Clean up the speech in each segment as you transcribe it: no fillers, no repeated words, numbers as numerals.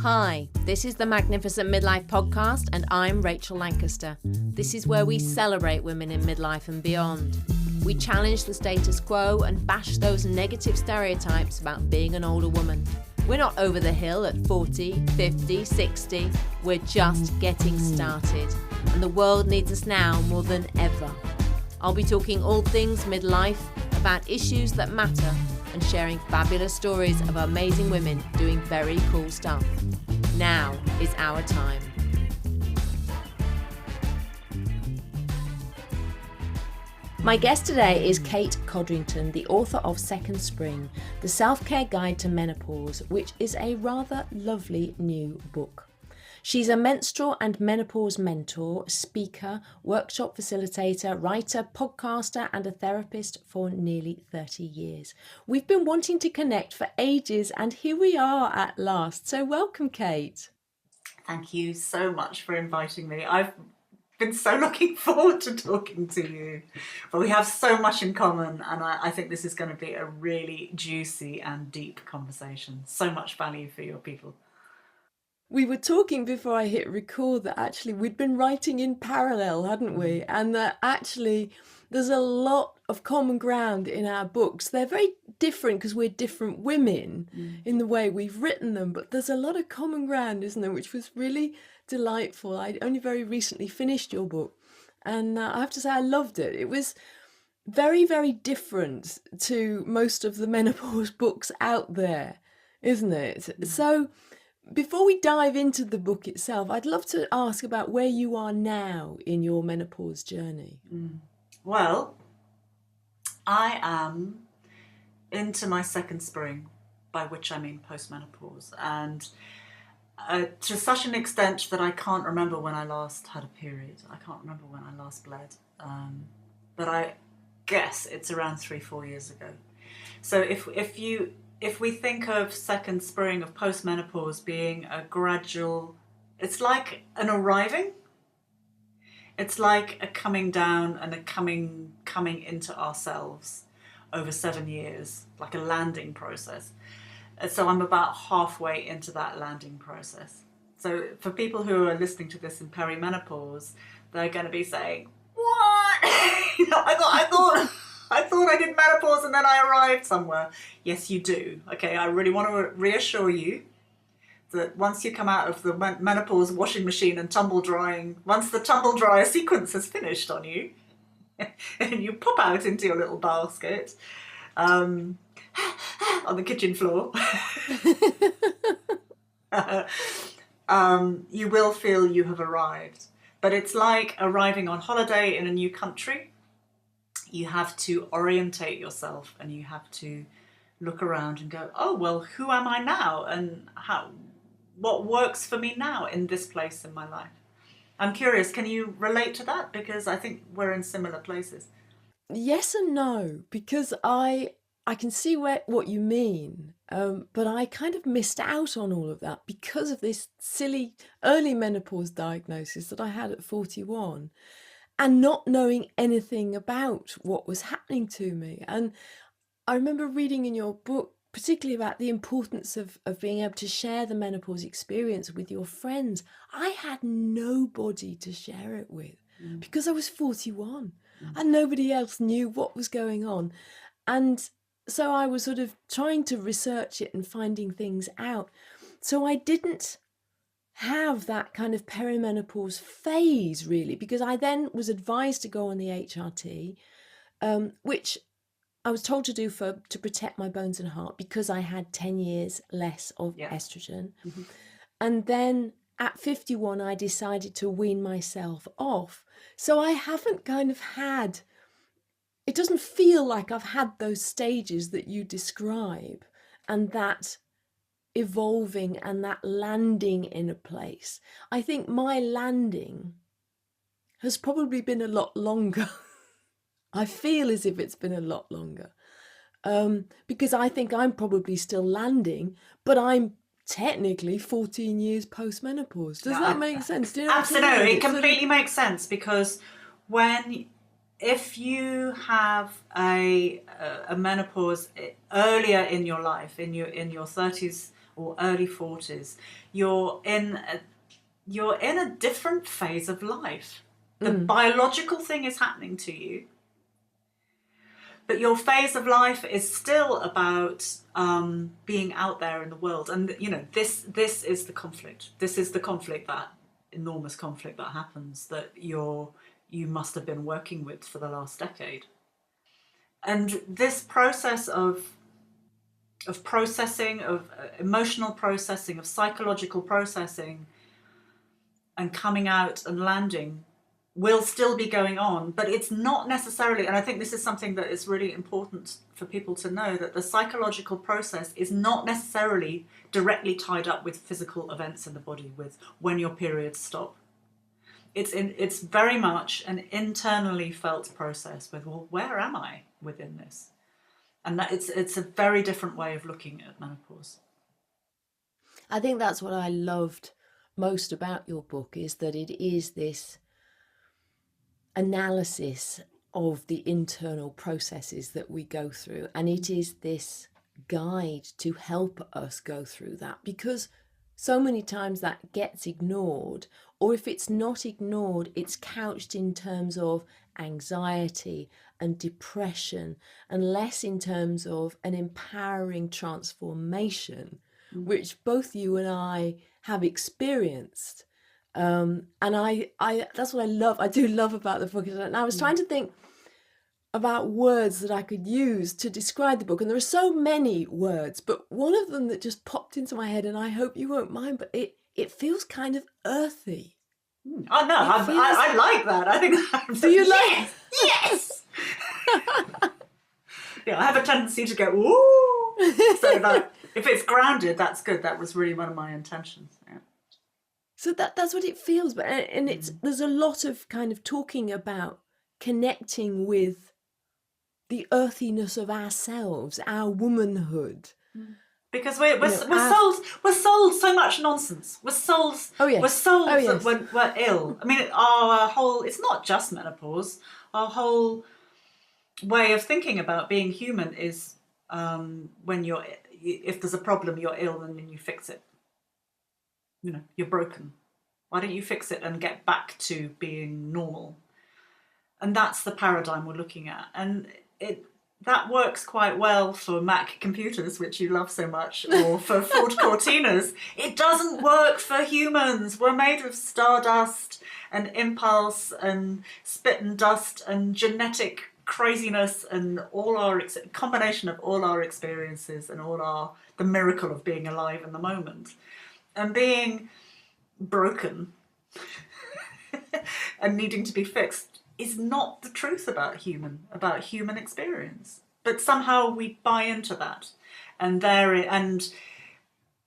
Hi, this is the Magnificent Midlife podcast, and I'm Rachel Lancaster. This is where we celebrate women in midlife and beyond. We challenge the status quo and bash those negative stereotypes about being an older woman. We're not over the hill at 40, 50, 60. We're just getting started, and the world needs us now more than ever. I'll be talking all things midlife, about issues that matter, and sharing fabulous stories of amazing women doing very cool stuff. Now is our time. My guest today is Kate Codrington, the author of Second Spring, the Self-Care Guide to Menopause, which is a rather lovely new book. She's a menstrual and menopause mentor, speaker, workshop facilitator, writer, podcaster, and a therapist for nearly 30 years. We've been wanting to connect for ages, and here we are at last. So welcome, Kate. Thank you so much for inviting me. I've been so looking forward to talking to you. But we have so much in common, and I think this is going to be a really juicy and deep conversation. So much value for your people. We were talking before I hit record that actually we'd been writing in parallel, hadn't we? And that actually there's a lot of common ground in our books. They're very different because we're different women in the way we've written them, but there's a lot of common ground, isn't there? Which was really delightful. I only very recently finished your book, and I have to say I loved it. It was very, very different to most of the menopause books out there, isn't it? So before we dive into the book itself, I'd love to ask about where you are now in your menopause journey. Well, I am into my second spring, by which I mean post-menopause, and to such an extent that I can't remember when I last had a period. I can't remember when I last bled, but I guess it's around 3-4 years ago. So if we think of second spring, of post-menopause being a gradual, it's like an arriving, it's like a coming down and a coming into ourselves over 7 years, like a landing process. And so I'm about halfway into that landing process. So for people who are listening to this in perimenopause, they're going to be saying, what? I thought I did menopause and then I arrived somewhere. Yes, you do. Okay, I really want to reassure you that once you come out of the menopause washing machine and tumble drying, once the tumble dryer sequence has finished on you, and you pop out into your little basket on the kitchen floor, you will feel you have arrived. But it's like arriving on holiday in a new country. You have to orientate yourself, and you have to look around and go, oh, well, who am I now? And what works for me now in this place in my life? I'm curious, can you relate to that? Because I think we're in similar places. Yes and no, because I can see what you mean, but I kind of missed out on all of that because of this silly early menopause diagnosis that I had at 41. And not knowing anything about what was happening to me. And I remember reading in your book, particularly about the importance of being able to share the menopause experience with your friends. I had nobody to share it with because I was 41 and nobody else knew what was going on. And so I was sort of trying to research it and finding things out. So I didn't have that kind of perimenopause phase really, because I then was advised to go on the HRT, which I was told to do to protect my bones and heart because I had 10 years less of estrogen. And then at 51 I decided to wean myself off. So I haven't kind of had, it doesn't feel like I've had those stages that you describe and that evolving and that landing in a place. I think my landing has probably been a lot longer. I feel as if it's been a lot longer because I think I'm probably still landing, but I'm technically 14 years post-menopause. Does that make sense? Do you know absolutely, what I mean? it completely makes sense, because if you have a menopause earlier in your life, in your 30s or early 40s, you're in a different phase of life. The biological thing is happening to you, but your phase of life is still about being out there in the world. And this is the conflict. This is the conflict, that enormous conflict that happens, that you must have been working with for the last decade. And this process of processing, of emotional processing, of psychological processing, and coming out and landing will still be going on, but it's not necessarily, and I think this is something that is really important for people to know, that the psychological process is not necessarily directly tied up with physical events in the body, with when your periods stop. It's very much an internally felt process with, well, where am I within this? And that it's a very different way of looking at menopause. I think that's what I loved most about your book, is that it is this analysis of the internal processes that we go through, and it is this guide to help us go through that, because so many times that gets ignored, or if it's not ignored, it's couched in terms of anxiety and depression, and less in terms of an empowering transformation, which both you and I have experienced. And I that's what I love. I do love about the book. And I was trying to think about words that I could use to describe the book, and there are so many words, but one of them that just popped into my head, and I hope you won't mind, but it feels kind of earthy. Oh no, I like that. I think that's, do you like? Yes. Yeah, I have a tendency to go ooh. So that if it's grounded, that's good. That was really one of my intentions. Yeah. So that's what it feels, but and it's there's a lot of kind of talking about connecting with the earthiness of ourselves, our womanhood. Because we're sold so much nonsense. We're sold that we're ill. I mean, our whole, it's not just menopause. Our whole way of thinking about being human is when if there's a problem, you're ill, and then you fix it. You're broken. Why don't you fix it and get back to being normal? And that's the paradigm we're looking at. And that works quite well for Mac computers, which you love so much, or for Ford Cortinas. It doesn't work for humans. We're made of stardust and impulse and spit and dust and genetic craziness and all our combination of all our experiences and the miracle of being alive in the moment. And being broken and needing to be fixed is not the truth about human experience. But somehow we buy into that. And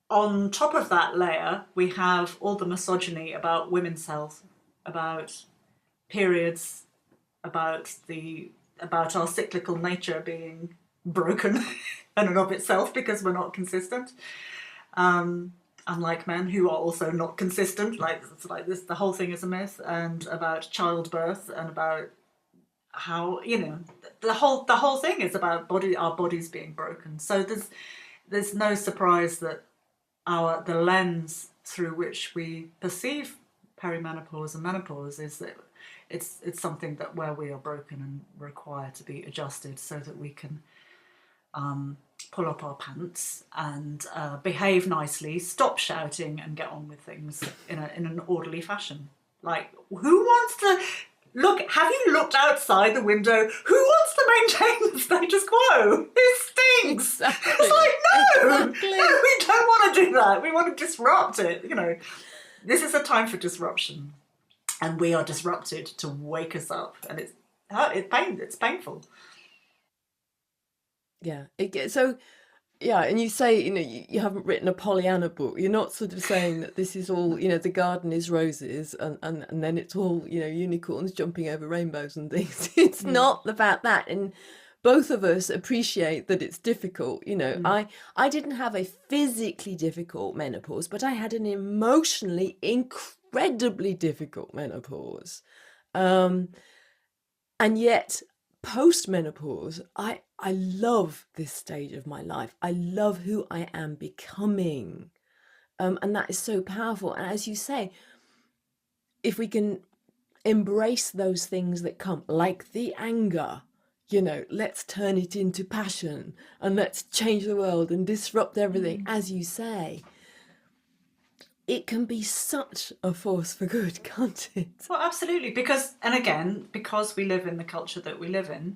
on top of that layer, we have all the misogyny about women's health, about periods, about our cyclical nature being broken in and of itself because we're not consistent. Unlike men who are also not consistent, like this, the whole thing is a myth, and about childbirth, and about how the whole thing is about our bodies being broken. So there's no surprise that the lens through which we perceive perimenopause and menopause is that it's something that where we are broken and require to be adjusted so that we can pull up our pants and behave nicely, stop shouting, and get on with things in an orderly fashion. Like, who wants to look? Have you looked outside the window? Who wants to maintain the status quo? It stinks. Exactly. It's like, no, exactly. no, we don't want to do that. We want to disrupt it. This is a time for disruption, and we are disrupted to wake us up, and it's painful. Yeah. And you say, you haven't written a Pollyanna book. You're not sort of saying that this is all, the garden is roses and then it's all, unicorns jumping over rainbows and things. It's not about that. And both of us appreciate that it's difficult. I didn't have a physically difficult menopause, but I had an emotionally incredibly difficult menopause. And yet post-menopause, I love this stage of my life. I love who I am becoming. And that is so powerful. And as you say, if we can embrace those things that come, like the anger, let's turn it into passion and let's change the world and disrupt everything, as you say, it can be such a force for good, can't it? Well, absolutely. Because we live in the culture that we live in,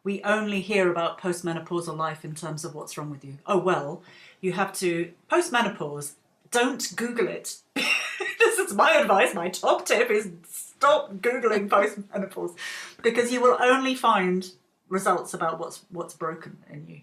we only hear about postmenopausal life in terms of what's wrong with you. Oh, well, you have to, postmenopause, don't Google it. This is my advice. My top tip is stop Googling postmenopause, because you will only find results about what's broken in you.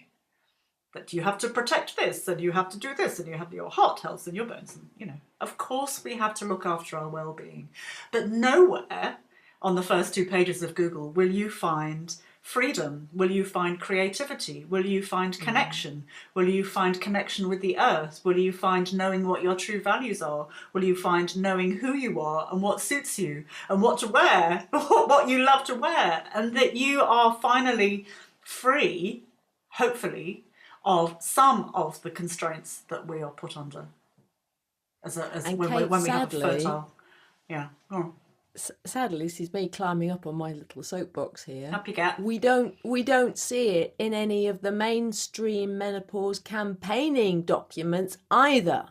That you have to protect this, and you have to do this, and you have your heart health and your bones. And, of course we have to look after our well-being. But nowhere on the first 2 pages of Google will you find freedom, will you find creativity, will you find connection, will you find connection with the earth, will you find knowing what your true values are, will you find knowing who you are and what suits you and what to wear, what you love to wear, and that you are finally free, hopefully, of some of the constraints that we are put under And when Kate, we have a sadly, fertile. Yeah. Oh, sadly, this is me climbing up on my little soapbox here. happy cat. We don't see it in any of the mainstream menopause campaigning documents either.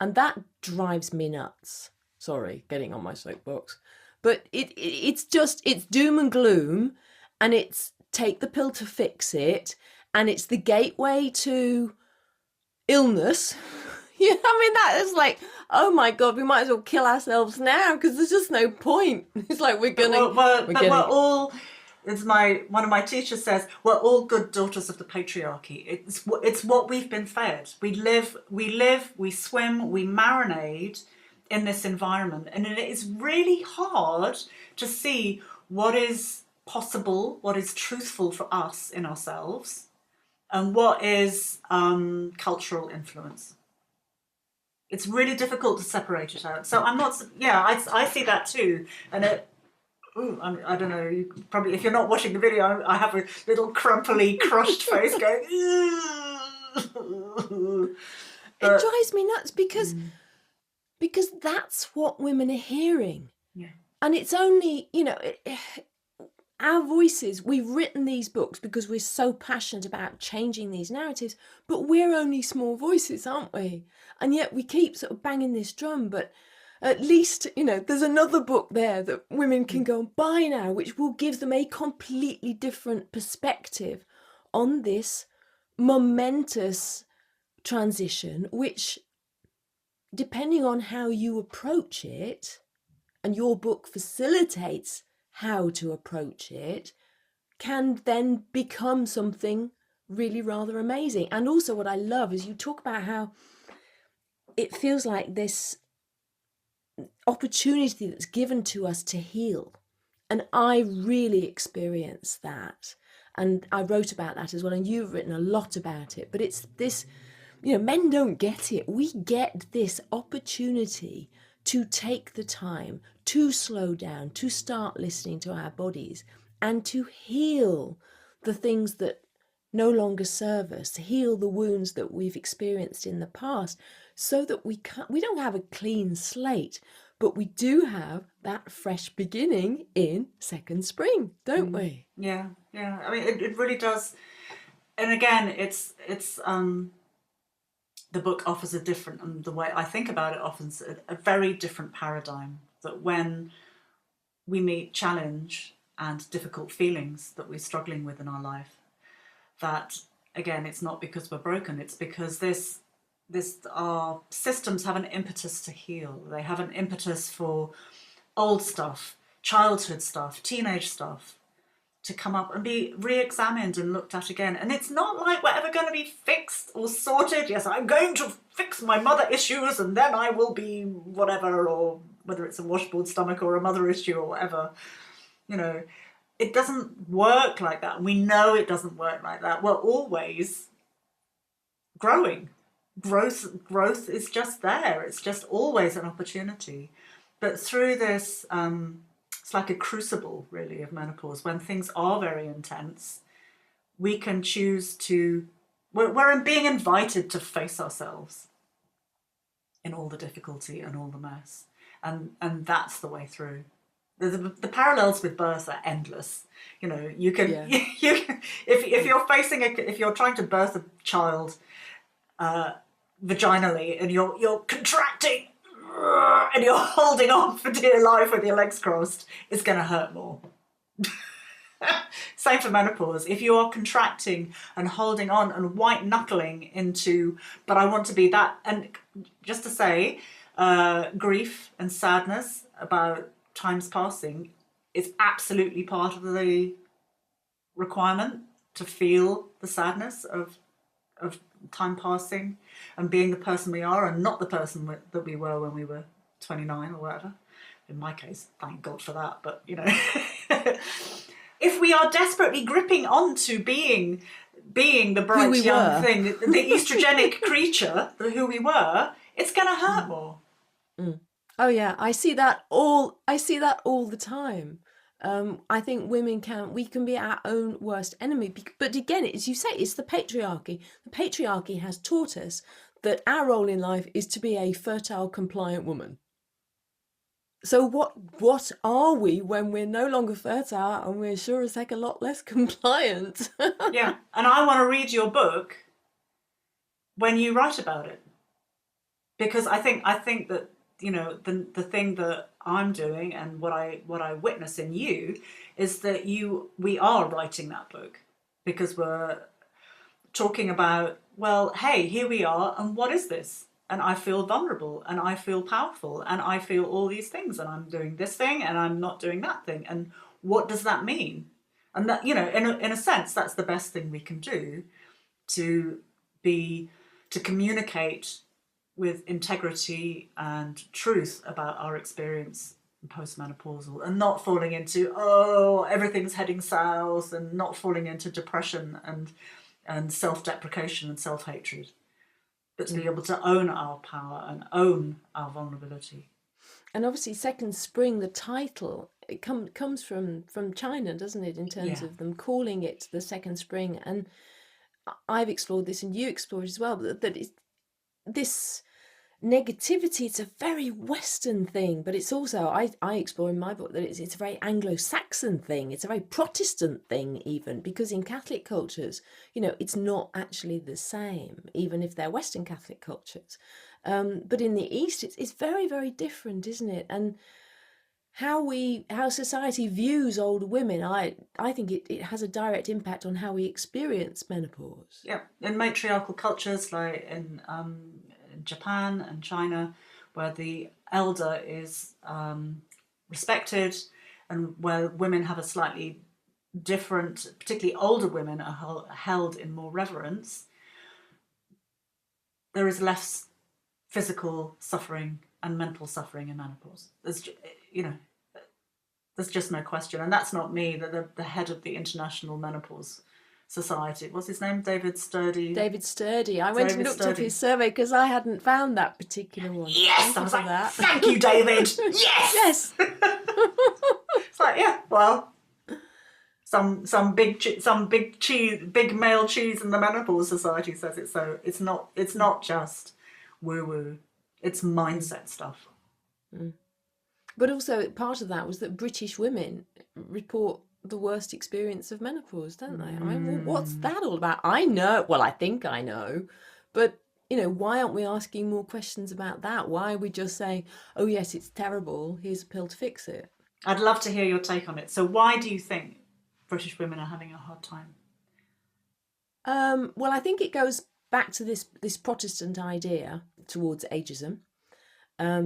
And that drives me nuts. Sorry, getting on my soapbox. But it's doom and gloom, and it's take the pill to fix it, and it's the gateway to illness. That is like, oh my God, we might as well kill ourselves now because there's just no point. It's like we're all. One of my teachers says we're all good daughters of the patriarchy. It's what we've been fed. We live, we swim, we marinate in this environment, and it is really hard to see what is possible, what is truthful for us in ourselves, and what is cultural influence. It's really difficult to separate it out. So I'm not. Yeah, I see that too, and it. Ooh, I don't know. You probably, if you're not watching the video, I have a little crumply, crushed face going. It drives me nuts because that's what women are hearing. Yeah. And it's only, our voices, we've written these books because we're so passionate about changing these narratives, but we're only small voices, aren't we? And yet we keep sort of banging this drum, but at least, there's another book there that women can go and buy now, which will give them a completely different perspective on this momentous transition, which, depending on how you approach it, and your book facilitates how to approach it, can then become something really rather amazing. And also what I love is you talk about how it feels like this opportunity that's given to us to heal. And I really experienced that. And I wrote about that as well. And you've written a lot about it. But it's this, men don't get it. We get this opportunity to take the time to slow down, to start listening to our bodies, and to heal the things that no longer serve us, heal the wounds that we've experienced in the past, so that we don't have a clean slate, but we do have that fresh beginning in second spring, don't we? Yeah. I mean, it really does. And again, it's the book offers a different, and the way I think about it offers a very different paradigm, that when we meet challenge and difficult feelings that we're struggling with in our life, that again, it's not because we're broken, it's because our systems have an impetus to heal. They have an impetus for old stuff, childhood stuff, teenage stuff, to come up and be re-examined and looked at again. And it's not like we're ever going to be fixed or sorted. Yes, I'm going to fix my mother issues and then I will be whatever, or whether it's a washboard stomach or a mother issue or whatever. It doesn't work like that. We know it doesn't work like that. We're always growing. Growth is just there. It's just always an opportunity. But through this it's like a crucible, really, of menopause. When things are very intense, we can choose to, we're being invited to face ourselves in all the difficulty and all the mess. And that's the way through. The parallels with birth are endless. You know, you can, Yeah. if you're facing if you're trying to birth a child vaginally and you're contracting and you're holding on for dear life with your legs crossed, it's going to hurt more. Same for menopause. If you are contracting and holding on and white knuckling into, but I want to be that, and just to say, grief and sadness about times passing is absolutely part of the requirement, to feel the sadness of time passing and being the person we are and not the person that we were when we were 29 or whatever. In my case, thank God for that. But, you know, if we are desperately gripping onto being the bright young thing, the estrogenic creature, who we were, it's going to hurt more. Oh yeah, I see that all the time. I think we can be our own worst enemy. But again, as you say, it's the patriarchy. The patriarchy has taught us that our role in life is to be a fertile, compliant woman. So what are we when we're no longer fertile and we're sure as heck a lot less compliant? Yeah, and I want to read your book when you write about it, because I think that, you know, the thing that I'm doing and what I witness in you is that we are writing that book because we're talking about, well, hey, here we are, and what is this? And I feel vulnerable, and I feel powerful, and I feel all these things, and I'm doing this thing, and I'm not doing that thing, and what does that mean? And that, you know, in a sense, that's the best thing we can do to communicate with integrity and truth about our experience postmenopausal, and not falling into, oh, everything's heading south, and not falling into depression and self-deprecation and self-hatred, but to be able to own our power and own our vulnerability. And obviously, Second Spring, the title, it comes from China, doesn't it? In terms of them calling it the Second Spring, and I've explored this, and you explored as well. That it's this negativity. It's a very Western thing, but it's also I explore in my book that it's a very Anglo-Saxon thing. It's a very Protestant thing, even, because in Catholic cultures, you know, it's not actually the same, even if they're Western Catholic cultures. But in the East, it's very, very different, isn't it? And how society views older women, I think it has a direct impact on how we experience menopause. Yeah, in matriarchal cultures like in Japan and China, where the elder is respected, and where women have a slightly different, particularly older women are held in more reverence, there is less physical suffering and mental suffering in menopause. There's, you know, there's just no question. And that's not me, the head of the International Menopause Society. What's his name? David Sturdy. David Sturdy. I went and looked up his survey because I hadn't found that particular one. Yes, I was like, that. Thank you, David. Yes. It's like, yeah, well, some big male cheese in the Menopause Society says it. So it's not just woo woo. It's mindset stuff. But also part of that was that British women report the worst experience of menopause, don't they? I mean, well, what's that all about? I know, well, I think I know, but, you know, why aren't we asking more questions about that? Why are we just saying, oh yes, it's terrible, here's a pill to fix it? I'd love to hear your take on it. So why do you think British women are having a hard time? Well, I think it goes back to this Protestant idea towards ageism.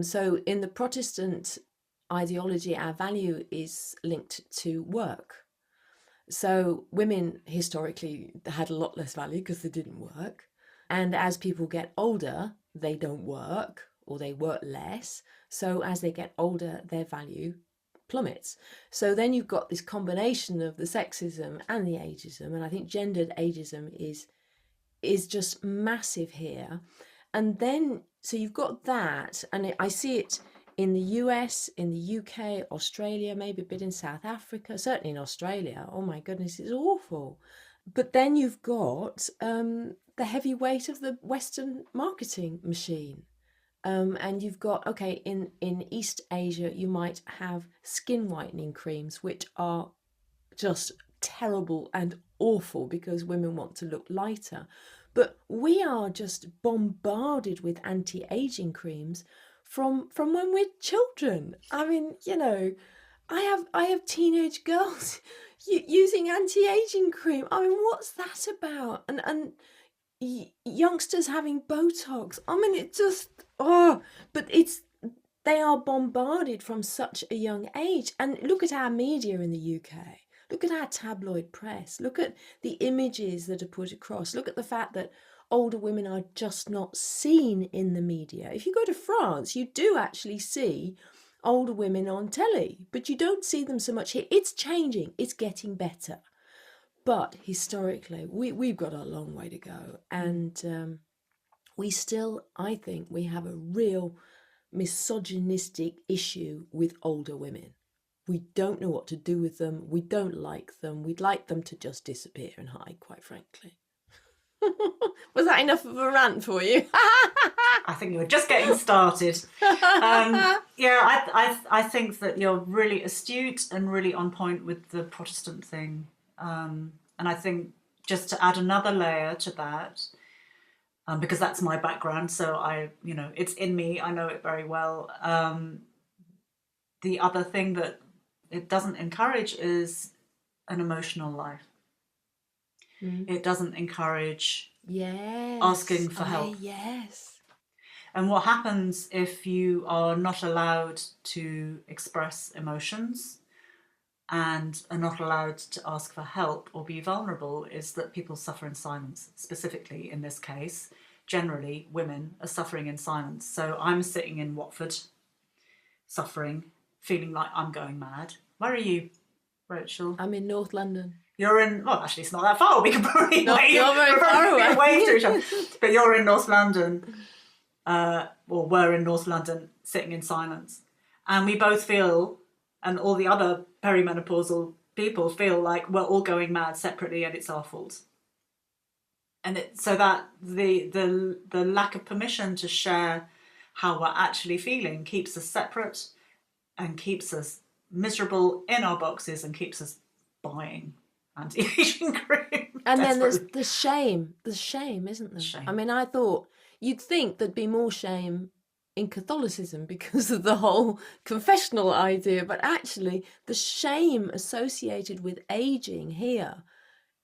So in the Protestant ideology, our value is linked to work. So women historically had a lot less value because they didn't work. And as people get older, they don't work, or they work less. So as they get older, their value plummets. So then you've got this combination of the sexism and the ageism. And I think gendered ageism is just massive here. And then, so you've got that, and I see it in the US, in the UK, Australia, maybe a bit in South Africa, certainly in Australia. Oh my goodness, it's awful. But then you've got the heavy weight of the Western marketing machine. And you've got, okay, in East Asia, you might have skin whitening creams, which are just terrible and awful because women want to look lighter. But we are just bombarded with anti-aging creams from when we're children. I mean, I have teenage girls using anti-aging cream. I mean, what's that about? And youngsters having Botox. I mean, it just but they are bombarded from such a young age. And look at our media in the UK. Look at our tabloid press. Look at the images that are put across. Look at the fact that older women are just not seen in the media. If you go to France, you do actually see older women on telly, but you don't see them so much here. It's changing. It's getting better. But historically, we've got a long way to go. And we still, I think, we have a real misogynistic issue with older women. We don't know what to do with them. We don't like them. We'd like them to just disappear and hide, quite frankly. Was that enough of a rant for you? I think you were just getting started. I think that you're really astute and really on point with the Protestant thing. And I think just to add another layer to that, because that's my background, so it's in me, I know it very well. The other thing that it doesn't encourage is an emotional life. It doesn't encourage asking for help. Yes. And what happens if you are not allowed to express emotions and are not allowed to ask for help or be vulnerable is that people suffer in silence. Specifically in this case, generally women are suffering in silence. So I'm sitting in Watford, suffering, feeling like I'm going mad. Where are you, Rachel? I'm in North London. You're in, well, actually it's not that far, we can probably Not very far away. wave to each other. But you're in North London, or we're in North London, sitting in silence. And we both feel, and all the other perimenopausal people feel like we're all going mad separately and it's our fault. And so that the lack of permission to share how we're actually feeling keeps us separate and keeps us miserable in our boxes and keeps us buying anti-aging cream. And then there's the shame, isn't there? Shame. I mean, I thought you'd think there'd be more shame in Catholicism because of the whole confessional idea, but actually the shame associated with aging here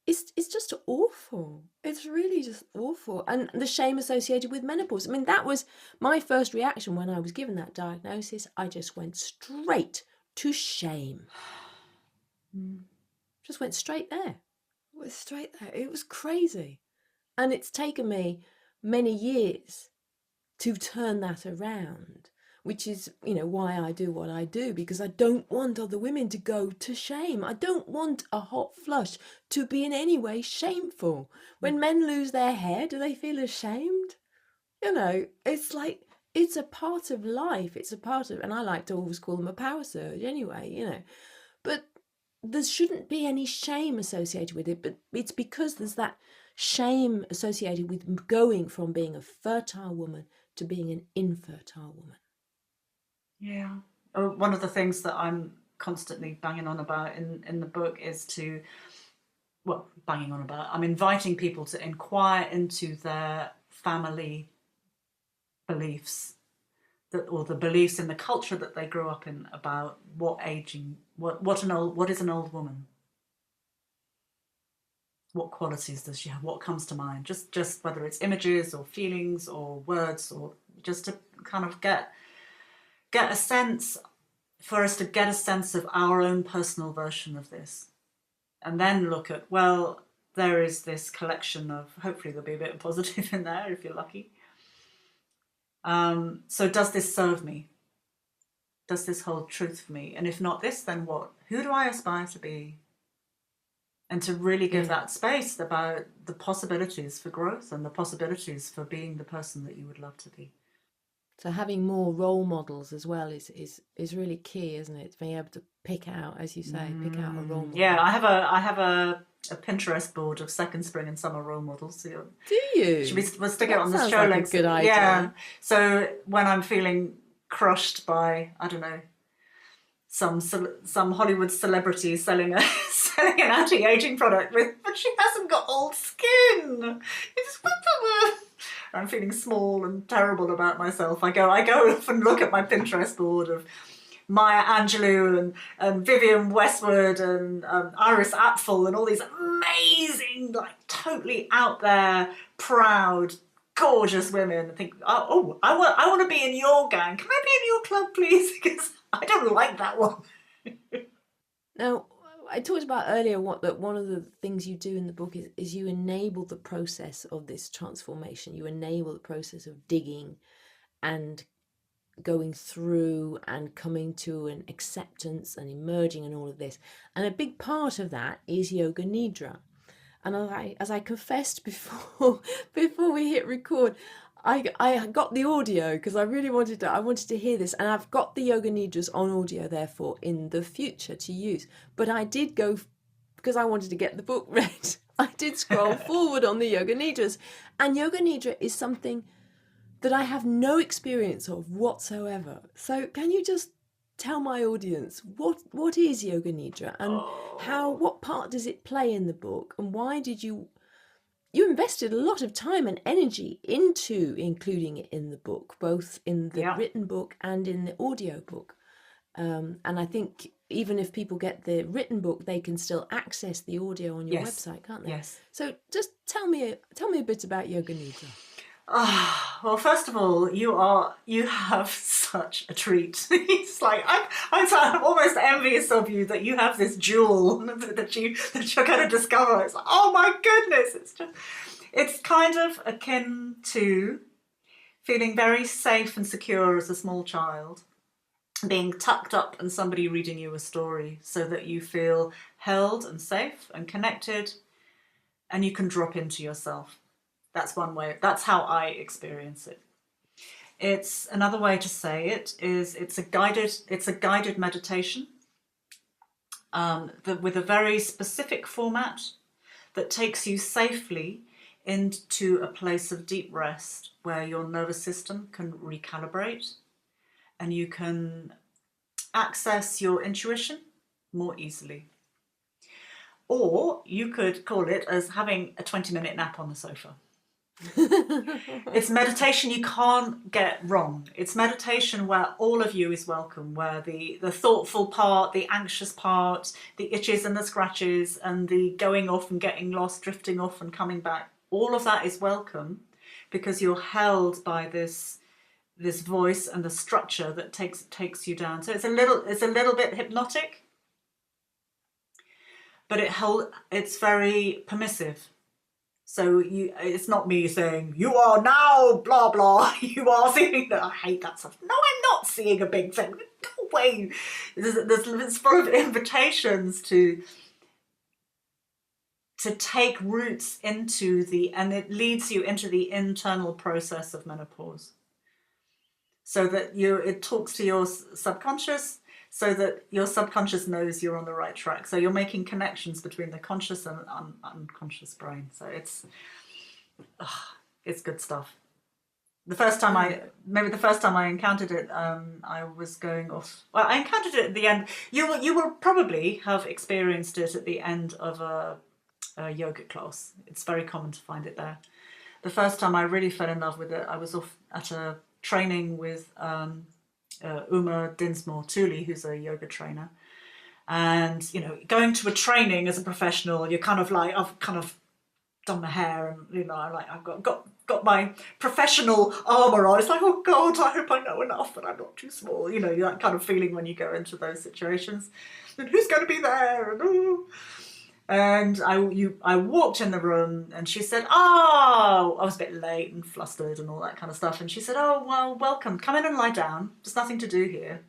it's just awful. It's really just awful. And the shame associated with menopause. I mean, that was my first reaction when I was given that diagnosis. I just went straight to shame. Just went straight there. It was crazy. And it's taken me many years to turn that around, which is, why I do what I do, because I don't want other women to go to shame. I don't want a hot flush to be in any way shameful. When men lose their hair, do they feel ashamed? It's like, it's a part of life. It's a part of, and I like to always call them a power surge anyway, but there shouldn't be any shame associated with it. But it's because there's that shame associated with going from being a fertile woman to being an infertile woman. Yeah. One of the things that I'm constantly banging on about in the book is I'm inviting people to inquire into their family beliefs, or the beliefs in the culture that they grew up in about what is an old woman? What qualities does she have? What comes to mind? Just whether it's images or feelings or words, or just to kind of get a sense, for us to get a sense of our own personal version of this. And then look at, well, there is this collection of, hopefully there'll be a bit of positive in there if you're lucky. So does this serve me? Does this hold truth for me? And if not this, then what? Who do I aspire to be? And to really give that space about the possibilities for growth and the possibilities for being the person that you would love to be. So having more role models as well is really key, isn't it? Being able to pick out, as you say, pick out a role Yeah, model. I have a Pinterest board of second spring and summer role models. So Do should we you? we'll stick it That on the sounds show like a links? good Yeah. idea. So when I'm feeling crushed by, I don't know, some Hollywood celebrity selling a selling an anti-aging product with, but she hasn't got old skin. It's I'm feeling small and terrible about myself. I go off and look at my Pinterest board of Maya Angelou and Vivienne Westwood and Iris Apfel and all these amazing, like totally out there, proud, gorgeous women. And think, I want to be in your gang. Can I be in your club, please? Because I don't like that one. Now, I talked about earlier that one of the things you do in the book is you enable the process of this transformation. You enable the process of digging and going through and coming to an acceptance and emerging and all of this. And a big part of that is Yoga Nidra. And as I confessed before before we hit record, I got the audio because I wanted to hear this, and I've got the Yoga Nidras on audio therefore in the future to use. But I did go, because I wanted to get the book read. I did scroll forward on the Yoga Nidras, and Yoga Nidra is something that I have no experience of whatsoever. So can you just tell my audience what is Yoga Nidra, and Oh. what part does it play in the book, and why did you invested a lot of time and energy into including it in the book, both in the Yeah. written book and in the audio book. And I think even if people get the written book, they can still access the audio on your Yes. website, can't they? Yes. So just tell me a bit about Yoga Nidra. Well, first of all, you have such a treat. It's like I'm almost envious of you that you have this jewel that you're going to discover. It's like, oh my goodness! It's kind of akin to feeling very safe and secure as a small child, being tucked up and somebody reading you a story, so that you feel held and safe and connected, and you can drop into yourself. That's one way. That's how I experience it. It's another way to say it is it's a guided meditation, with a very specific format that takes you safely into a place of deep rest where your nervous system can recalibrate and you can access your intuition more easily. Or you could call it as having a 20-minute nap on the sofa. It's meditation you can't get wrong. It's meditation where all of you is welcome, where the thoughtful part, the anxious part, the itches and the scratches, and the going off and getting lost, drifting off and coming back, all of that is welcome, because you're held by this voice and the structure that takes you down. So it's a little bit hypnotic, but it's very permissive. So it's not me saying, you are now blah blah, you are seeing that. I hate that stuff. No, I'm not seeing a big thing. Go away. It's full of invitations to take roots and it leads you into the internal process of menopause. So that it talks to your subconscious, so that your subconscious knows you're on the right track. So you're making connections between the conscious and unconscious brain. So it's good stuff. The first time I encountered it, I was going off. Well, I encountered it at the end. You will probably have experienced it at the end of a yoga class. It's very common to find it there. The first time I really fell in love with it, I was off at a training with Uma Dinsmore Tooley, who's a yoga trainer. And, going to a training as a professional, you're kind of like, I've kind of done my hair and, I've got my professional armour on. It's like, oh God, I hope I know enough and I'm not too small. That kind of feeling when you go into those situations. And who's going to be there? And I walked in the room and she said, oh, I was a bit late and flustered and all that kind of stuff. And she said, oh, well, welcome. Come in and lie down. There's nothing to do here.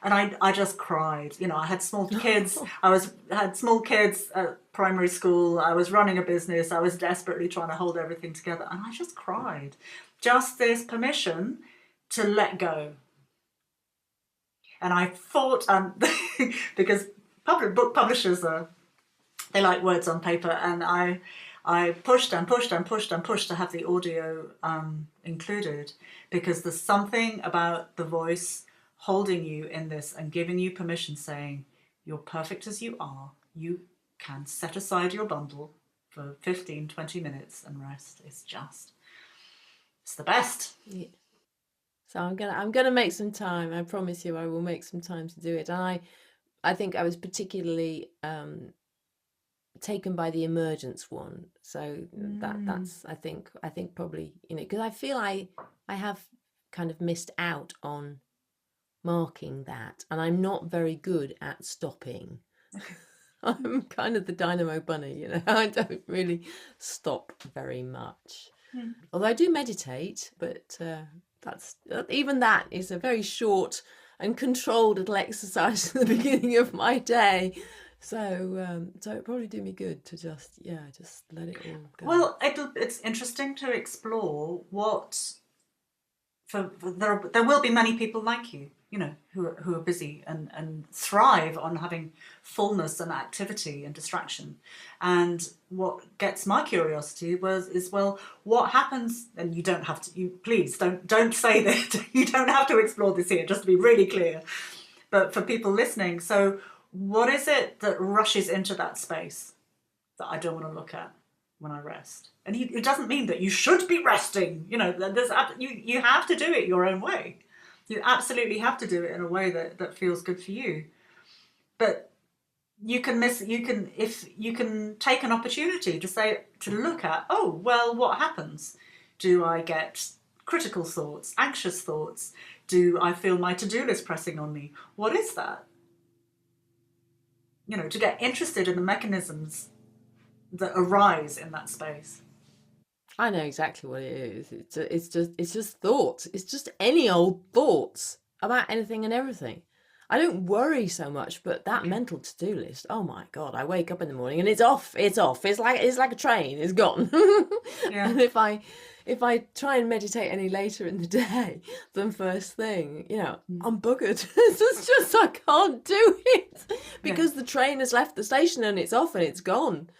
And I just cried. I had small kids. Had small kids at primary school. I was running a business. I was desperately trying to hold everything together. And I just cried. Just this permission to let go. And I thought, because book publishers they like words on paper, and I pushed and pushed and pushed and pushed to have the audio included, because there's something about the voice holding you in this and giving you permission, saying, you're perfect as you are. You can set aside your bundle for 15, 20 minutes and rest. It's the best. Yeah. So I'm gonna make some time. I promise you, I will make some time to do it. And I think I was particularly taken by the emergence one. So that's I think probably, because I feel I have kind of missed out on marking that, and I'm not very good at stopping. I'm kind of the dynamo bunny, I don't really stop very much. Although I do meditate, but even that is a very short and controlled little exercise at the beginning of my day. So it probably do me good to just let it all go. Well, it's interesting to explore what there will be many people like you, who are busy and thrive on having fullness and activity and distraction. And what gets my curiosity is what happens? And you don't have to. Please don't say that. You don't have to explore this here. Just to be really clear. But for people listening, so what is it that rushes into that space that I don't want to look at when I rest? And it doesn't mean that you should be resting. You have to do it your own way. You absolutely have to do it in a way that feels good for you. But you can take an opportunity to look at, oh, well, what happens? Do I get critical thoughts, anxious thoughts? Do I feel my to-do list pressing on me? What is that? To get interested in the mechanisms that arise in that space. I know exactly what it is. It's just thoughts. It's just any old thoughts about anything and everything. I don't worry so much, but that mental to-do list, oh my God, I wake up in the morning and it's off. It's like a train, it's gone. Yeah. And if I try and meditate any later in the day than first thing, I'm buggered. It's just I can't do it because the train has left the station and it's off and it's gone.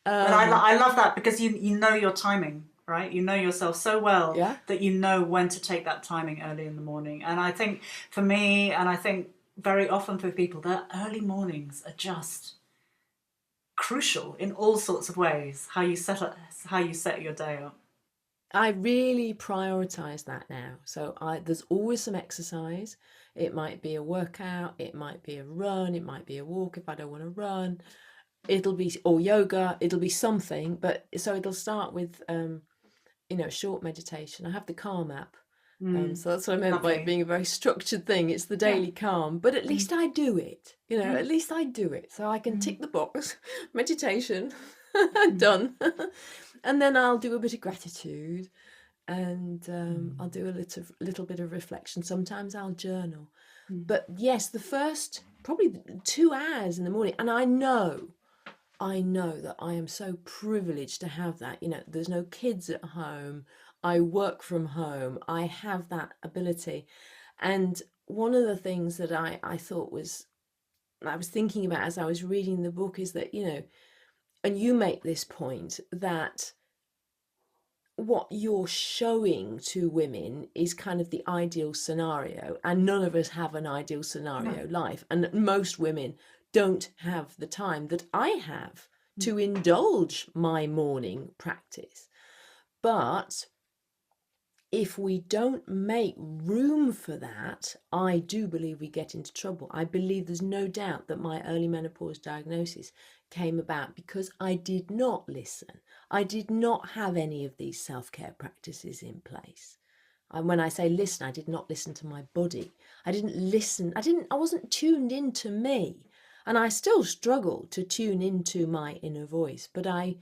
But I love that, because you know your timing, right? You know yourself so well that you know when to take that timing early in the morning. And I think for me, and I think very often for people, that early mornings are just crucial in all sorts of ways. How you set your day up. I really prioritize that now. So there's always some exercise. It might be a workout, it might be a run, it might be a walk if I don't want to run. It'll be, or yoga, it'll be something, but so it'll start with short meditation. I have the Calm app, so that's what I meant by it being a very structured thing. It's the daily calm, but at least I do it. At least I do it, so I can tick the box. Meditation done. And then I'll do a bit of gratitude, and I'll do a little bit of reflection. Sometimes I'll journal, but yes, the first probably 2 hours in the morning, and I know that I am so privileged to have that. There's no kids at home. I work from home. I have that ability. And one of the things that I thought I was thinking about as I was reading the book is that, and you make this point, that what you're showing to women is kind of the ideal scenario, and none of us have an ideal scenario life. And most women don't have the time that I have to indulge my morning practice. But if we don't make room for that, I do believe we get into trouble. I believe there's no doubt that my early menopause diagnosis came about because I did not listen. I did not have any of these self-care practices in place. And when I say listen, I did not listen to my body. I didn't listen. I wasn't tuned into me. And I still struggle to tune into my inner voice, but I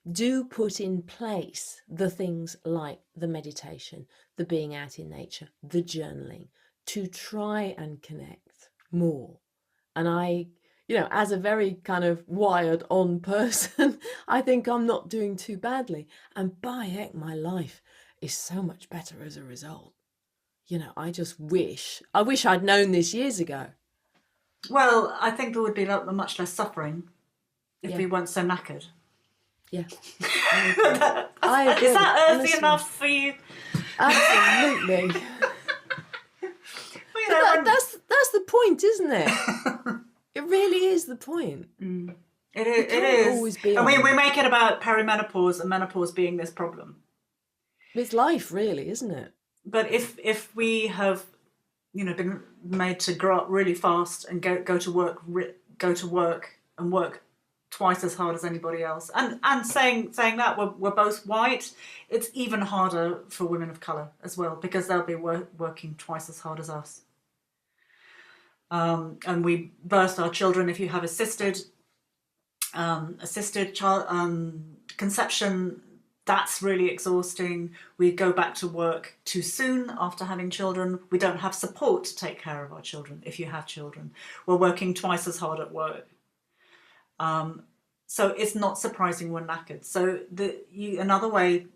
do put in place the things like the meditation, the being out in nature, the journaling, to try and connect more. And I, as a very kind of wired on person, I think I'm not doing too badly. And by heck, my life is so much better as a result. I just I wish I'd known this years ago. Well, I think there would be much less suffering if Yeah, we weren't so knackered. yeah, I agree. Is that earthy Honestly. enough for you? Absolutely. Well, But that's the point, isn't it? It really is the point. it We can't is. always be And we on. make it about perimenopause and menopause being this problem. It's life, really, isn't it? But if we have, been made to grow up really fast and go to work and work twice as hard as anybody else, and saying that we're both white, it's even harder for women of colour as well, because they'll be working twice as hard as us. And we birth our children, if you have assisted child conception, that's really exhausting. We go back to work too soon after having children. We don't have support to take care of our children if you have children. We're working twice as hard at work. So it's not surprising we're knackered. So another way,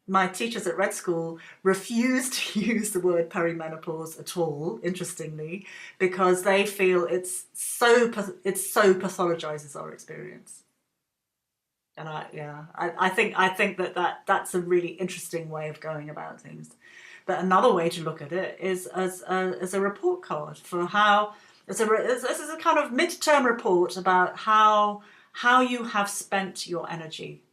my teachers at Red School refused to use the word perimenopause at all, interestingly, because they feel it so pathologizes our experience. And I think that's a really interesting way of going about things. But another way to look at it is as a report card for how this is a kind of midterm report about how you have spent your energy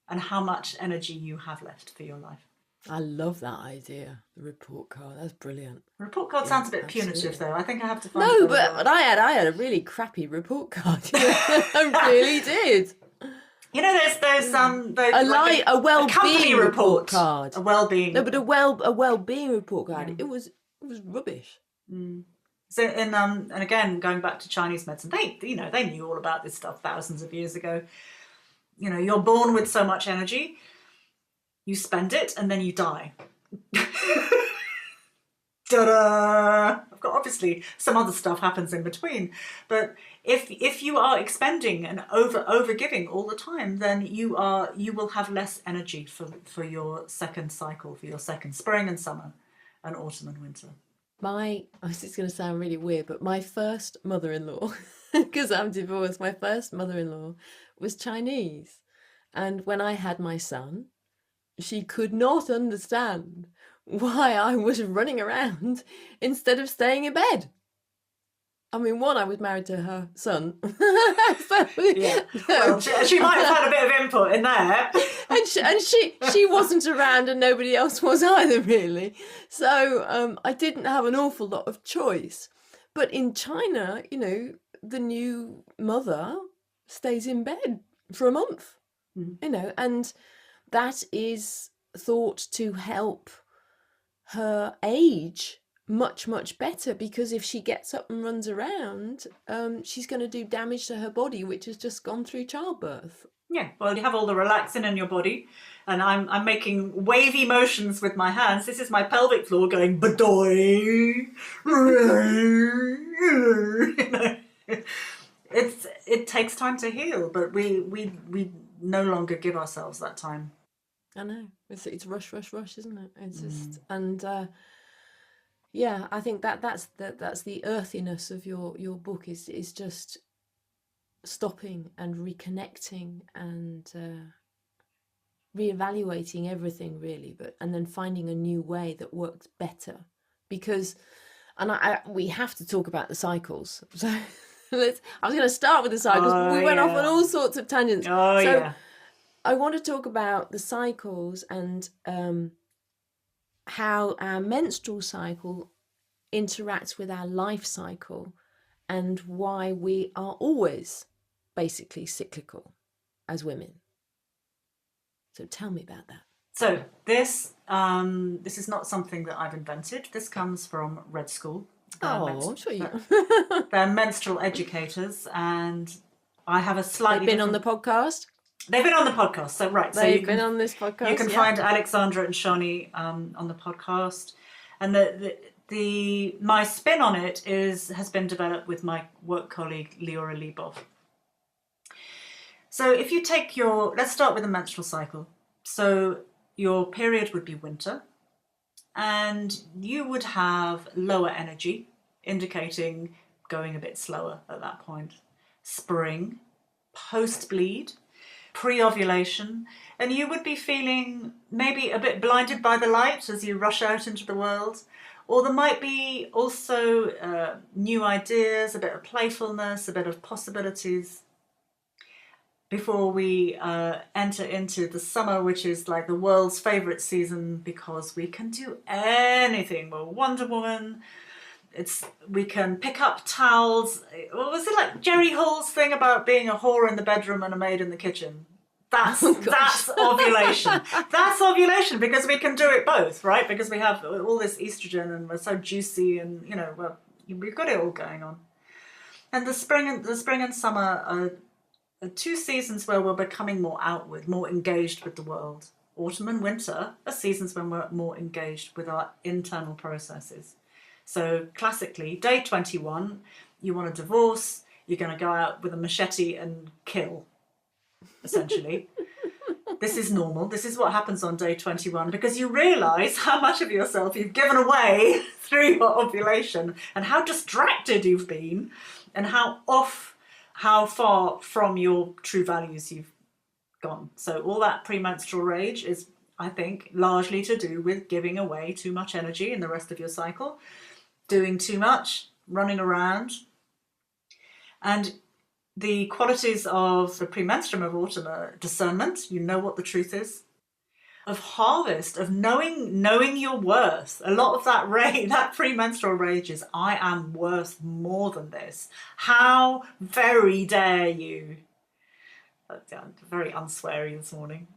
and how much energy you have left for your life. I love that idea. The report card. That's brilliant. Report card sounds a bit punitive, though. I think I have to find. No, but I had a really crappy report card. I really did. There's a well-being report card. A well-being. No, but a well-being report card. Yeah. It was rubbish. So and again, going back to Chinese medicine, they knew all about this stuff thousands of years ago. You're born with so much energy, you spend it, and then you die. Ta-da! Obviously, some other stuff happens in between, but if you are expending and over giving all the time, then you will have less energy for your second cycle, for your second spring and summer, and autumn and winter. This is going to sound really weird, but my first mother-in-law, because I'm divorced, my first mother-in-law was Chinese, and when I had my son, she could not understand why I was running around instead of staying in bed. I mean, I was married to her son. Yeah. Well, she might have had a bit of input in there. and she wasn't around, and nobody else was either, really. So I didn't have an awful lot of choice. But in China, the new mother stays in bed for a month, and that is thought to help her age much, much better, because if she gets up and runs around, she's going to do damage to her body, which has just gone through childbirth. Yeah, well, you have all the relaxin in your body, and I'm making wavy motions with my hands. This is my pelvic floor going badoy. It takes time to heal, but we no longer give ourselves that time. I know, it's rush, isn't it? It's just and. Yeah, I think that's the earthiness of your book is just stopping and reconnecting and reevaluating everything, really, and then finding a new way that works better. Because, we have to talk about the cycles. So I was going to start with the cycles, but we went off on all sorts of tangents. I want to talk about the cycles and how our menstrual cycle interacts with our life cycle, and why we are always basically cyclical as women. So tell me about that. So this is not something that I've invented. This comes from Red School. I'm sure you. They're menstrual educators, and I have a slightly. They've been on the podcast. They've been on the podcast, so right. They've been on this podcast. You can find Alexandra and Shani on the podcast, and my spin on it has been developed with my work colleague Leora Liebov. So if you take let's start with the menstrual cycle. So your period would be winter, and you would have lower energy, indicating going a bit slower at that point. Spring, post-bleed, pre-ovulation, and you would be feeling maybe a bit blinded by the light as you rush out into the world. Or there might be also new ideas, a bit of playfulness, a bit of possibilities before we enter into the summer, which is like the world's favourite season because we can do anything. We're Wonder Woman. We can pick up towels. What was it, like Jerry Hall's thing about being a whore in the bedroom and a maid in the kitchen? That's ovulation. That's ovulation, because we can do it both, right? Because we have all this estrogen and we're so juicy, and we've got it all going on. And the spring and summer are two seasons where we're becoming more outward, more engaged with the world. Autumn and winter are seasons when we're more engaged with our internal processes. So classically, day 21, you want a divorce, you're going to go out with a machete and kill, essentially. This is normal. This is what happens on day 21, because you realise how much of yourself you've given away through your ovulation, and how distracted you've been, and how far from your true values you've gone. So all that premenstrual rage is, I think, largely to do with giving away too much energy in the rest of your cycle, doing too much, running around. And the qualities of the premenstruum of autumn are discernment, you know what the truth is, of harvest, of knowing your worth. A lot of that that premenstrual rage is, I am worth more than this. How very dare you? I'm very unsweary this morning.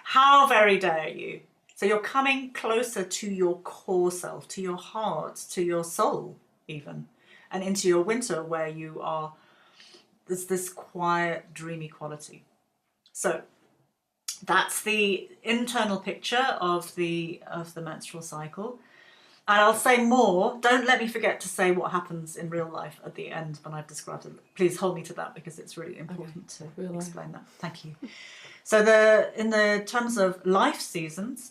How very dare you? So you're coming closer to your core self, to your heart, to your soul even, and into your winter where there's this quiet, dreamy quality. So that's the internal picture of the menstrual cycle. And I'll say more. Don't let me forget to say what happens in real life at the end when I've described it. Please hold me to that, because it's really important to explain that. Thank you. So in the terms of life seasons,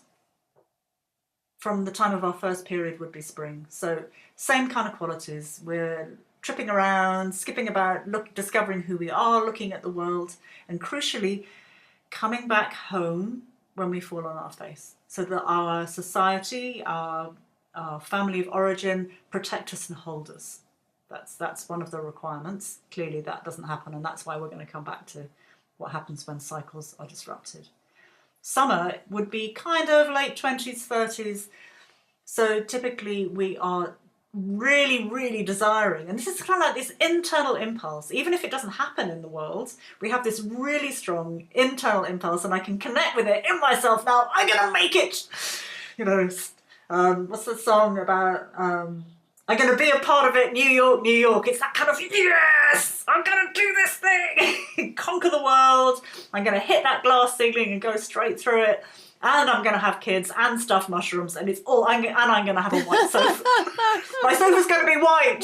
from the time of our first period would be spring. So same kind of qualities. We're tripping around, skipping about, discovering who we are, looking at the world, and crucially, coming back home when we fall on our face, so that our society, our family of origin protect us and hold us. That's one of the requirements. Clearly that doesn't happen, and that's why we're going to come back to what happens when cycles are disrupted. Summer would be kind of late 20s, 30s. So typically we are really, really desiring, and this is kind of like this internal impulse. Even if it doesn't happen in the world, we have this really strong internal impulse, and I can connect with it in myself now. I'm going to make it. What's the song about? I'm going to be a part of it, New York, New York. It's that kind of, yes, I'm going to do this thing, conquer the world. I'm going to hit that glass ceiling and go straight through it. And I'm going to have kids and stuffed mushrooms, and I'm going to have a white sofa. My sofa's going to be white.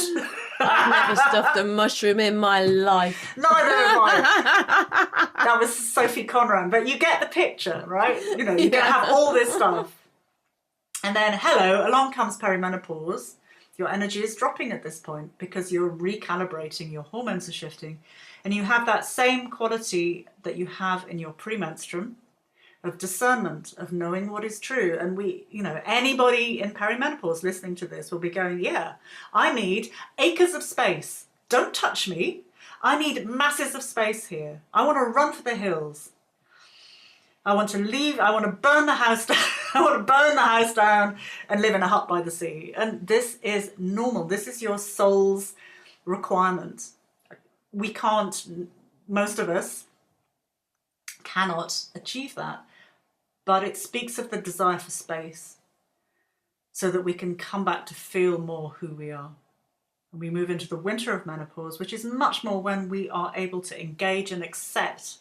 I've never stuffed a mushroom in my life. Neither have I. That was Sophie Conran, but you get the picture, right? You're going to have all this stuff. And then, along comes perimenopause. Your energy is dropping at this point because you're recalibrating, your hormones are shifting, and you have that same quality that you have in your premenstruum of discernment, of knowing what is true. And anybody in perimenopause listening to this will be going, yeah, I need acres of space. Don't touch me. I need masses of space here. I want to run for the hills. I want to leave. I want to burn the house down. I want to burn the house down and live in a hut by the sea. And this is normal. This is your soul's requirement. We can't, most of us cannot achieve that. But it speaks of the desire for space so that we can come back to feel more who we are. And we move into the winter of menopause, which is much more when we are able to engage and accept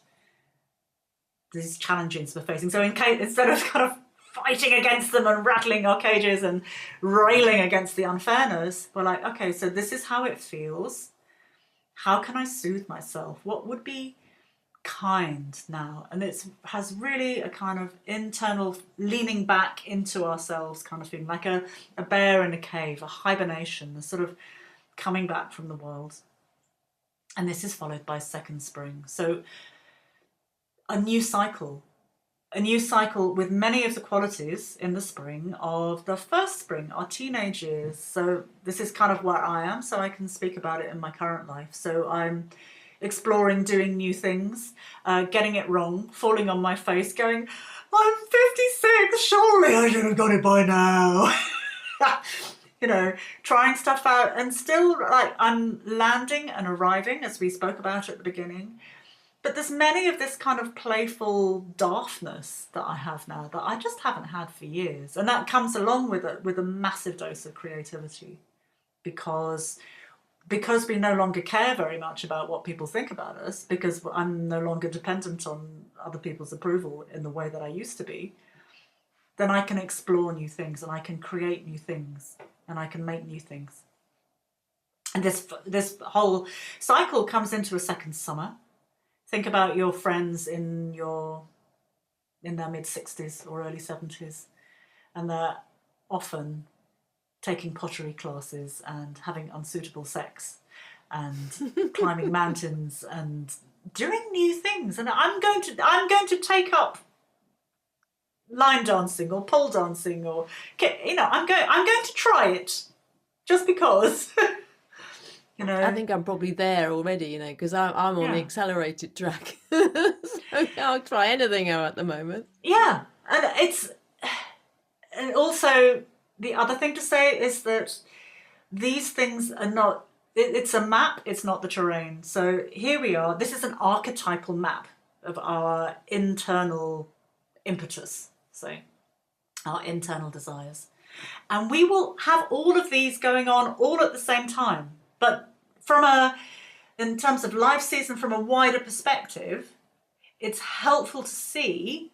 these challenges we're facing. So instead of kind of fighting against them and rattling our cages and railing against the unfairness, we're like, okay, so this is how it feels. How can I soothe myself? What would be kind now, and it has really a kind of internal leaning back into ourselves kind of feeling, like a bear in a cave, a hibernation, a sort of coming back from the world. And this is followed by second spring. So a new cycle with many of the qualities in the spring of the first spring, our teenage years. So this is kind of where I am, so I can speak about it in my current life. So I'm exploring doing new things, getting it wrong, falling on my face, going, I'm 56, surely I should have got it by now. Trying stuff out, and still, like, I'm landing and arriving, as we spoke about at the beginning. But there's many of this kind of playful daftness that I have now that I just haven't had for years. And that comes along with a massive dose of creativity, because we no longer care very much about what people think about us, because I'm no longer dependent on other people's approval in the way that I used to be, then I can explore new things, and I can create new things, and I can make new things. And this whole cycle comes into a second summer. Think about your friends in their mid-60s or early 70s, and they're often taking pottery classes and having unsuitable sex and climbing mountains and doing new things. And I'm going to take up line dancing or pole dancing, or I'm going to try it just because. I think I'm probably there already, because I'm on the accelerated track. So I'll try anything at the moment. Yeah, and also the other thing to say is that these things are not. It's a map. It's not the terrain. So here we are. This is an archetypal map of our internal impetus. So our internal desires, and we will have all of these going on all at the same time. But in terms of life season, from a wider perspective, it's helpful to see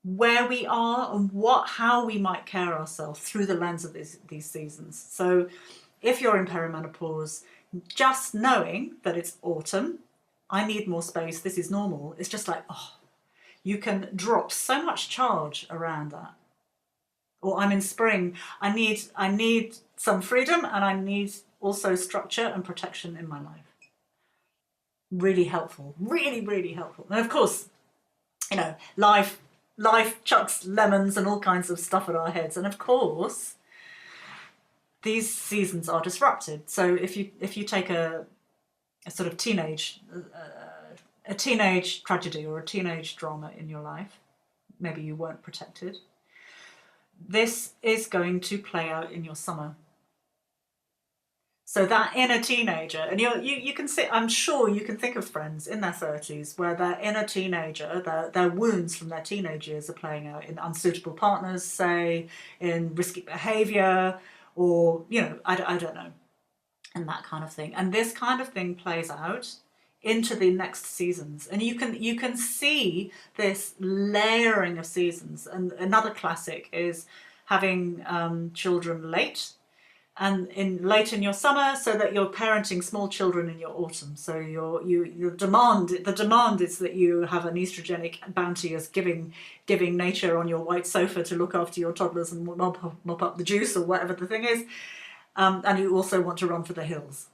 where we are and how we might care ourselves through the lens of these seasons. So if you're in perimenopause, just knowing that it's autumn, I need more space, this is normal, it's just like, you can drop so much charge around that. Or I'm in spring, I need some freedom, and I need also structure and protection in my life. Really helpful, really, really helpful. And of course, life chucks lemons and all kinds of stuff at our heads. And of course, these seasons are disrupted. So if you take a sort of teenage tragedy or a teenage drama in your life, maybe you weren't protected, this is going to play out in your summer. So that inner teenager, and you can see, I'm sure you can think of friends in their 30s where their inner teenager, their wounds from their teenage years are playing out in unsuitable partners, say, in risky behaviour, or, I don't know, and that kind of thing. And this kind of thing plays out into the next seasons. And you can see this layering of seasons. And another classic is having children late, and late in your summer, so that you're parenting small children in your autumn. So the demand is that you have an estrogenic bounty as giving nature on your white sofa to look after your toddlers and mop up the juice or whatever the thing is, and you also want to run for the hills.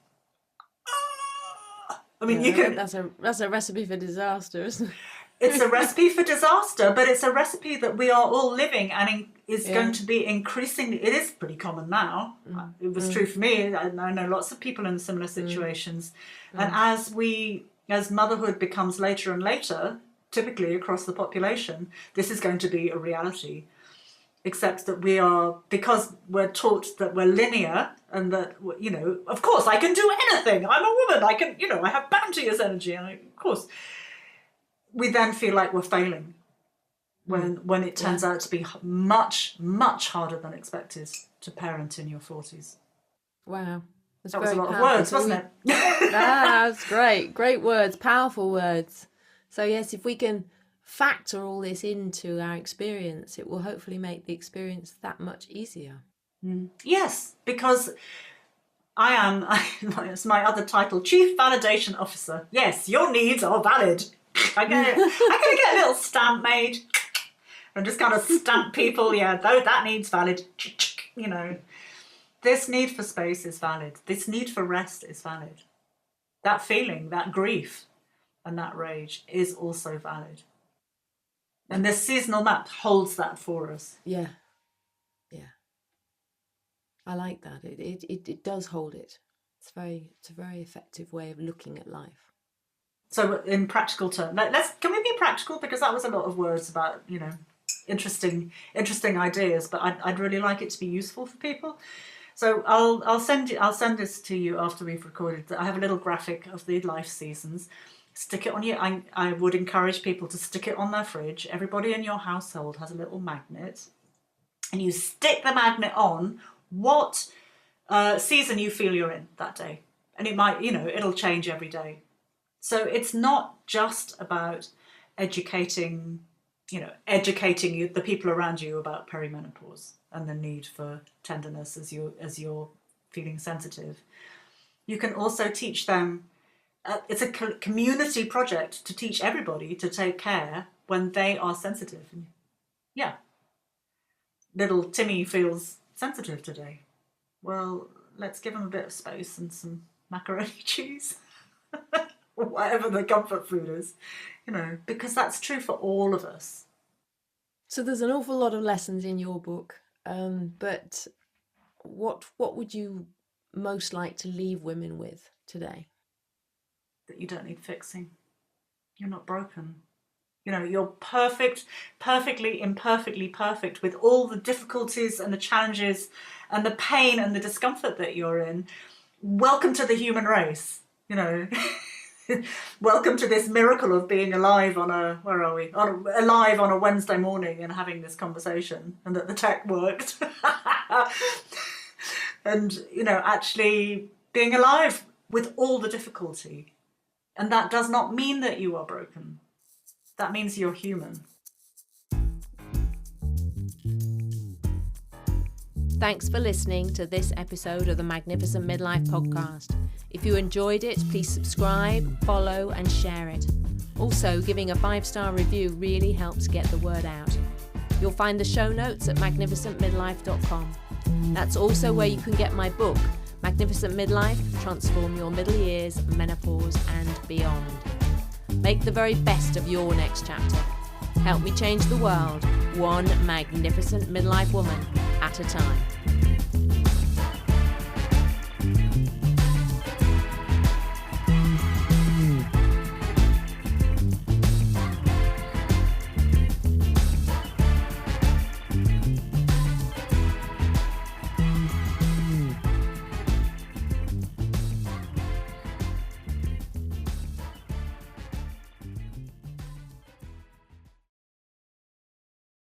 I mean, that's a recipe for disaster, isn't it? It's a recipe for disaster, but it's a recipe that we are all living, and is going to be increasingly. It is pretty common now. It was true for me. I know lots of people in similar situations, and as motherhood becomes later and later, typically across the population, this is going to be a reality. Except that because we're taught that we're linear, and that, of course I can do anything. I'm a woman. I can, I have bounteous energy, and of course. We then feel like we're failing when it turns out to be much, much harder than expected to parent in your 40s. Wow. That was a lot of words, wasn't it? That's great. Great words, powerful words. So yes, if we can factor all this into our experience, it will hopefully make the experience that much easier. Yes, because I am, it's my other title, Chief Validation Officer. Yes, your needs are valid. I'm gonna get a little stamp made and just kind of stamp people. Yeah, though that need's valid. You know, this need for space is valid. This need for rest is valid. That feeling, that grief, and that rage is also valid. And this seasonal map holds that for us. Yeah. I like that. It does hold it. It's a very effective way of looking at life. So in practical terms, can we be practical? Because that was a lot of words about, you know, interesting ideas, but I'd really like it to be useful for people. So I'll send this to you after we've recorded. I have a little graphic of the life seasons. Stick it on your. I would encourage people to stick it on their fridge. Everybody in your household has a little magnet, and you stick the magnet on what season you feel you're in that day, and it might, you know, it'll change every day. So it's not just about educating you, the people around you about perimenopause and the need for tenderness as you're feeling sensitive. You can also teach them. It's a community project to teach everybody to take care when they are sensitive. Yeah, little Timmy feels sensitive today. Well, let's give him a bit of space and some macaroni cheese. Whatever the comfort food is, you know, because that's true for all of us. So there's an awful lot of lessons in your book, but what would you most like to leave women with today? That you don't need fixing. You're not broken. You know, you're perfect, perfectly, imperfectly perfect, with all the difficulties and the challenges and the pain and the discomfort that you're in. Welcome to the human race, you know. Welcome to this miracle of being alive on alive on a Wednesday morning and having this conversation, and that the tech worked. And, you know, actually being alive with all the difficulty. And that does not mean that you are broken. That means you're human. Thanks for listening to this episode of the Magnificent Midlife podcast. If you enjoyed it, please subscribe, follow and share it. Also, giving a 5-star review really helps get the word out. You'll find the show notes at magnificentmidlife.com. That's also where you can get my book, Magnificent Midlife, Transform Your Middle Years, Menopause and Beyond. Make the very best of your next chapter. Help me change the world, one magnificent midlife woman at a time.